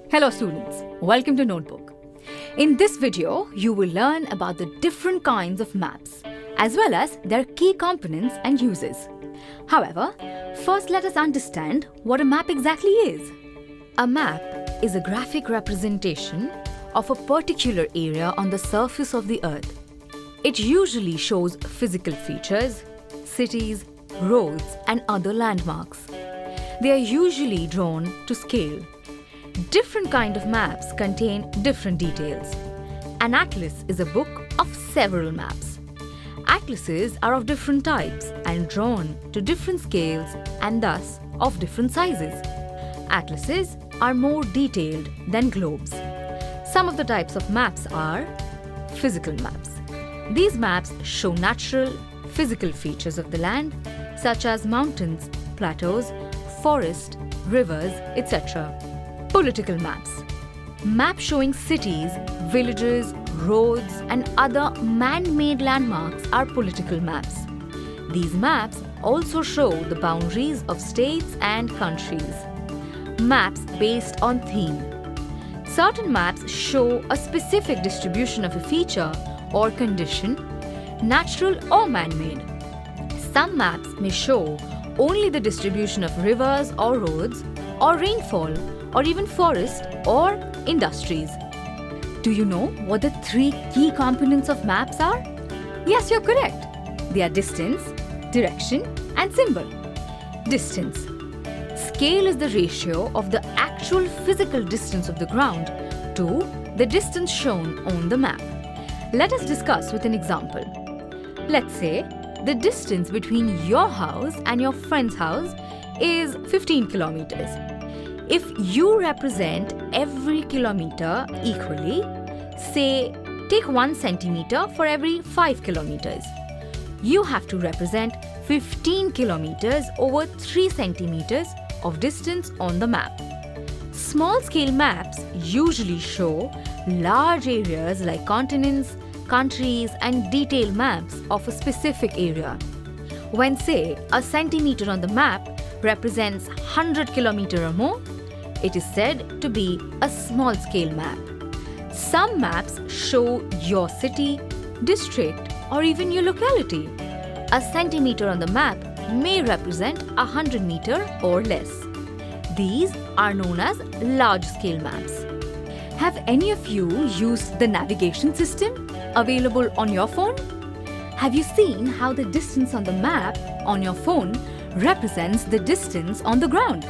Hello students, welcome to Notebook. In this video, you will learn about the different kinds of maps, as well as their key components and uses. However, first let us understand what a map exactly is. A map is a graphic representation of a particular area on the surface of the earth. It usually shows physical features, cities, roads, and other landmarks. They are usually drawn to scale. Different kind of maps contain different details. An atlas is a book of several maps. Atlases are of different types and drawn to different scales and thus of different sizes. Atlases are more detailed than globes. Some of the types of maps are physical maps. These maps show natural, physical features of the land such as mountains, plateaus, forests, rivers, etc. Political maps. Maps showing cities, villages, roads, and other man-made landmarks are political maps. These maps also show the boundaries of states and countries. Maps based on theme. Certain maps show a specific distribution of a feature or condition, natural or man-made. Some maps may show only the distribution of rivers or roads, or rainfall, or even forest or industries. Do you know what the three key components of maps are? Yes, you're correct. They are distance, direction, and symbol. Distance. Scale is the ratio of the actual physical distance of the ground to the distance shown on the map. Let us discuss with an example. Let's say the distance between your house and your friend's house is 15 kilometers. If you represent every kilometer equally, say take 1 centimeter for every 5 kilometers, you have to represent 15 kilometers over 3 centimeters of distance on the map. Small scale maps usually show large areas like continents, countries, and detailed maps of a specific area. When say a centimeter on the map represents 100 kilometers or more, it is said to be a small scale map. Some maps show your city, district, or even your locality. A centimeter on the map may represent 100 meters or less. These are known as large scale maps. Have any of you used the navigation system available on your phone? Have you seen how the distance on the map on your phone represents the distance on the ground?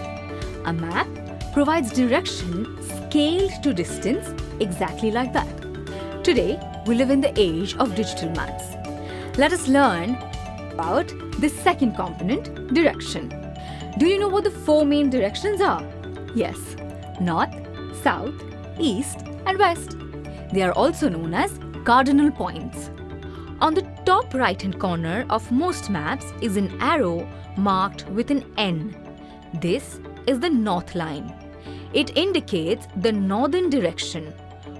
A map provides direction scaled to distance exactly like that. Today, we live in the age of digital maps. Let us learn about the second component, direction. Do you know what the four main directions are? Yes, north, south, east, and west. They are also known as cardinal points. On the top right-hand corner of most maps is an arrow marked with an N. This is the north line. It indicates the northern direction.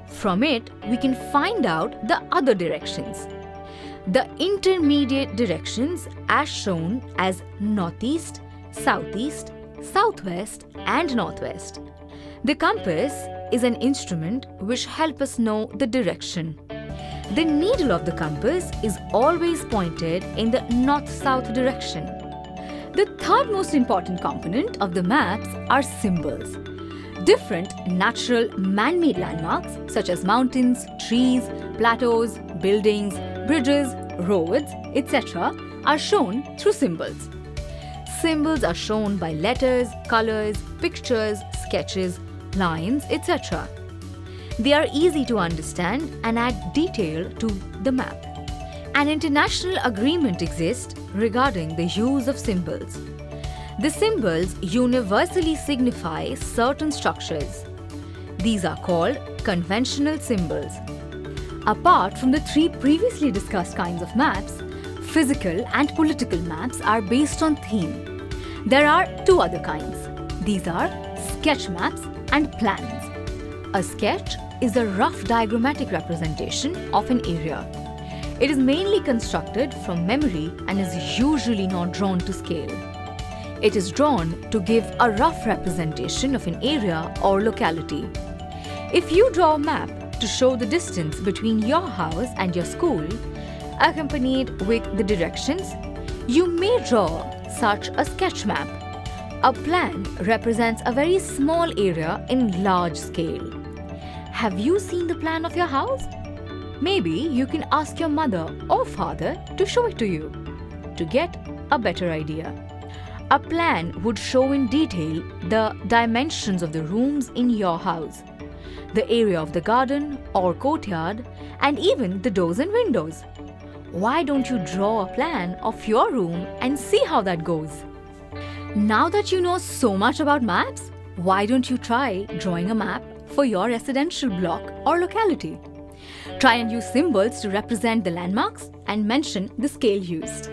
From it, we can find out the other directions. The intermediate directions are shown as northeast, southeast, southwest, and northwest. The compass is an instrument which helps us know the direction. The needle of the compass is always pointed in the north-south direction. The third most important component of the maps are symbols. Different natural man-made landmarks such as mountains, trees, plateaus, buildings, bridges, roads, etc. are shown through symbols. Symbols are shown by letters, colors, pictures, sketches, lines, etc. They are easy to understand and add detail to the map. An international agreement exists regarding the use of symbols. The symbols universally signify certain structures. These are called conventional symbols. Apart from the three previously discussed kinds of maps, physical and political maps are based on theme. There are two other kinds. These are sketch maps and plans. A sketch is a rough diagrammatic representation of an area. It is mainly constructed from memory and is usually not drawn to scale. It is drawn to give a rough representation of an area or locality. If you draw a map to show the distance between your house and your school, accompanied with the directions, you may draw such a sketch map. A plan represents a very small area in large scale. Have you seen the plan of your house? Maybe you can ask your mother or father to show it to you to get a better idea. A plan would show in detail the dimensions of the rooms in your house, the area of the garden or courtyard, and even the doors and windows. Why don't you draw a plan of your room and see how that goes? Now that you know so much about maps, why don't you try drawing a map for your residential block or locality? Try and use symbols to represent the landmarks and mention the scale used.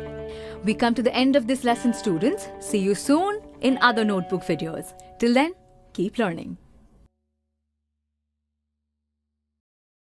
We come to the end of this lesson, students. See you soon in other notebook videos. Till then, keep learning.